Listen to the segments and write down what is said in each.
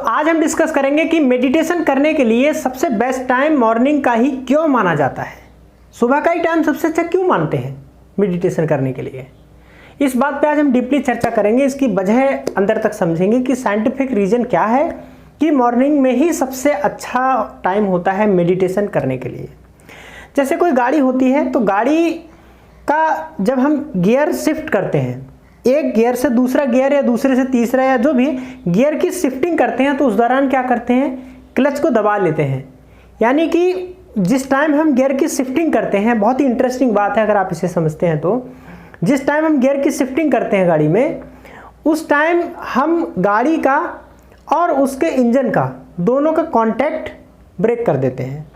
आज हम डिस्कस करेंगे कि मेडिटेशन करने के लिए सबसे बेस्ट टाइम मॉर्निंग का ही क्यों माना जाता है। सुबह का ही टाइम सबसे अच्छा क्यों मानते हैं मेडिटेशन करने के लिए। इस बात पे आज हम डीपली चर्चा करेंगे, इसकी वजह अंदर तक समझेंगे कि साइंटिफिक रीजन क्या है कि मॉर्निंग में ही सबसे अच्छा टाइम होता है मेडिटेशन करने के लिए। जैसे कोई गाड़ी होती है तो गाड़ी का जब हम गियर शिफ्ट करते हैं, एक गियर से दूसरा गियर या दूसरे से तीसरा या जो भी गियर की शिफ्टिंग करते हैं, तो उस दौरान क्या करते हैं, क्लच को दबा लेते हैं। यानी कि जिस टाइम हम गियर की शिफ्टिंग करते हैं, बहुत ही इंटरेस्टिंग बात है अगर आप इसे समझते हैं तो, जिस टाइम हम गियर की शिफ्टिंग करते हैं गाड़ी में, उस टाइम हम गाड़ी का और उसके इंजन का दोनों का कांटेक्ट ब्रेक कर देते हैं।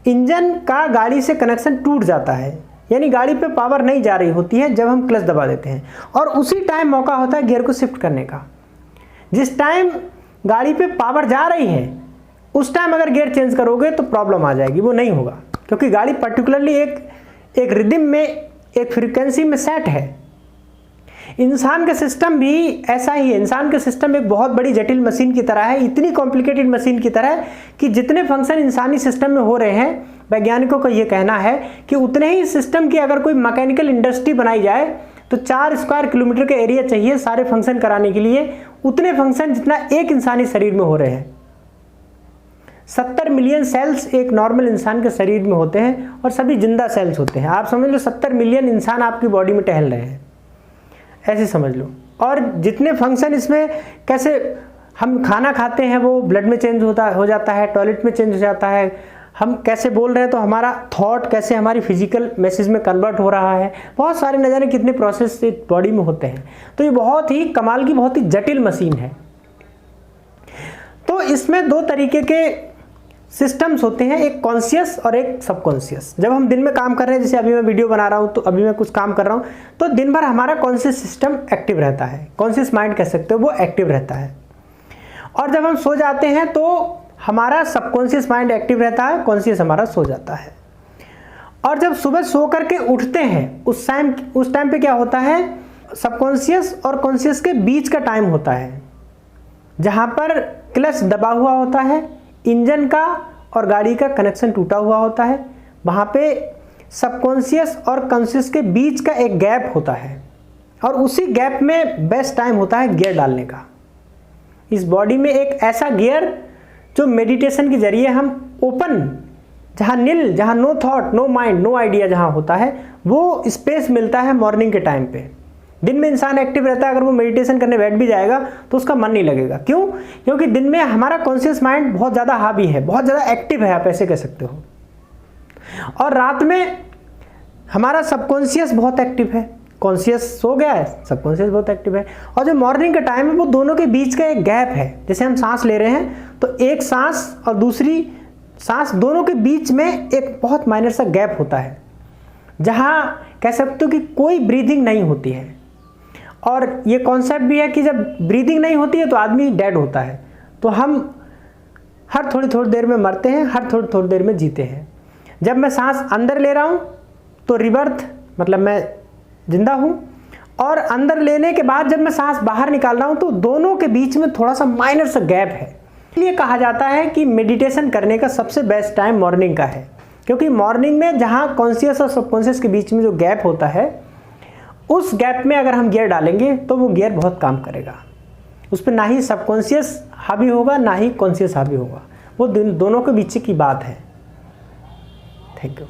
इंजन का गाड़ी से कनेक्शन टूट जाता है, यानी गाड़ी पे पावर नहीं जा रही होती है जब हम क्लच दबा देते हैं, और उसी टाइम मौका होता है गियर को शिफ्ट करने का। जिस टाइम गाड़ी पे पावर जा रही है उस टाइम अगर गियर चेंज करोगे तो प्रॉब्लम आ जाएगी, वो नहीं होगा, क्योंकि गाड़ी पर्टिकुलरली एक रिदम में, एक फ्रीक्वेंसी में सेट है। इंसान का सिस्टम भी ऐसा ही है। इंसान का सिस्टम एक बहुत बड़ी जटिल मशीन की तरह है, इतनी कॉम्प्लिकेटेड मशीन की तरह कि जितने फंक्शन इंसानी सिस्टम में हो रहे हैं, वैज्ञानिकों का ये कहना है कि उतने ही सिस्टम की अगर कोई मैकेनिकल इंडस्ट्री बनाई जाए तो 4 स्क्वायर किलोमीटर का एरिया चाहिए सारे फंक्शन कराने के लिए, उतने फंक्शन जितना एक इंसानी शरीर में हो रहे हैं। 70 मिलियन सेल्स एक नॉर्मल इंसान के शरीर में होते हैं और सभी जिंदा सेल्स होते हैं। आप समझ लो 70 मिलियन इंसान आपकी बॉडी में टहल रहे हैं, ऐसे समझ लो। और जितने फंक्शन इसमें, कैसे हम खाना खाते हैं वो ब्लड में चेंज हो जाता है, टॉयलेट में चेंज हो जाता है, हम कैसे बोल रहे हैं तो हमारा थॉट कैसे हमारी फिजिकल मैसेज में कन्वर्ट हो रहा है, बहुत सारे न जाने कितने प्रोसेस बॉडी में होते हैं। तो ये बहुत ही कमाल की, बहुत ही जटिल मशीन है। तो इसमें 2 तरीके के सिस्टम्स होते हैं, एक कॉन्शियस और एक सबकॉन्शियस। जब हम दिन में काम कर रहे हैं, जैसे अभी मैं वीडियो बना रहा हूँ, तो अभी मैं कुछ काम कर रहा हूँ, तो दिन भर हमारा कॉन्शियस सिस्टम एक्टिव रहता है, कॉन्शियस माइंड कह सकते हो, वो एक्टिव रहता है। और जब हम सो जाते हैं तो हमारा सबकॉन्शियस माइंड एक्टिव रहता है, कॉन्शियस हमारा सो जाता है। और जब सुबह सो करके उठते हैं उस टाइम पे क्या होता है, सबकॉन्शियस और कॉन्शियस के बीच का टाइम होता है, जहाँ पर क्लच दबा हुआ होता है, इंजन का और गाड़ी का कनेक्शन टूटा हुआ होता है। वहाँ पे सबकॉन्शियस और कॉन्शियस के बीच का एक गैप होता है, और उसी गैप में बेस्ट टाइम होता है गियर डालने का। इस बॉडी में एक ऐसा गियर जो मेडिटेशन के जरिए हम ओपन, जहाँ नील, जहाँ no thought, no mind, no idea जहाँ होता है, वो स्पेस मिलता है मॉर्निंग के टाइम पे। दिन में इंसान एक्टिव रहता है, अगर वो मेडिटेशन करने बैठ भी जाएगा तो उसका मन नहीं लगेगा। क्यों? क्योंकि दिन में हमारा कॉन्शियस माइंड बहुत ज़्यादा हावी है, बहुत ज़्यादा एक्टिव है, आप ऐसे कह सकते हो। और रात में हमारा सबकॉन्शियस बहुत एक्टिव है, कॉन्शियस सो गया है, सबकॉन्शियस बहुत एक्टिव है। और जो मॉर्निंग का टाइम है वो दोनों के बीच का एक गैप है। जैसे हम सांस ले रहे हैं तो एक सांस और दूसरी सांस, दोनों के बीच में एक बहुत माइनर सा गैप होता है, जहाँ कह सकते हो कि कोई ब्रीदिंग नहीं होती है। और ये कॉन्सेप्ट भी है कि जब ब्रीदिंग नहीं होती है तो आदमी डेड होता है। तो हम हर थोड़ी देर में मरते हैं, हर थोड़ी देर में जीते हैं। जब मैं सांस अंदर ले रहा हूँ तो रिबर्थ, मतलब मैं जिंदा हूँ, और अंदर लेने के बाद जब मैं सांस बाहर निकाल रहा हूँ तो दोनों के बीच में थोड़ा सा माइनर सा गैप है। इसलिए कहा जाता है कि मेडिटेशन करने का सबसे बेस्ट टाइम मॉर्निंग का है, क्योंकि मॉर्निंग में जहाँ कॉन्शियस और सबकॉन्शियस के बीच में जो गैप होता है, उस गैप में अगर हम गियर डालेंगे तो वो गियर बहुत काम करेगा। उस पर ना ही सबकॉन्शियस हावी होगा, ना ही कॉन्शियस हावी होगा, वो दोनों के बीच की बात है। Thank you.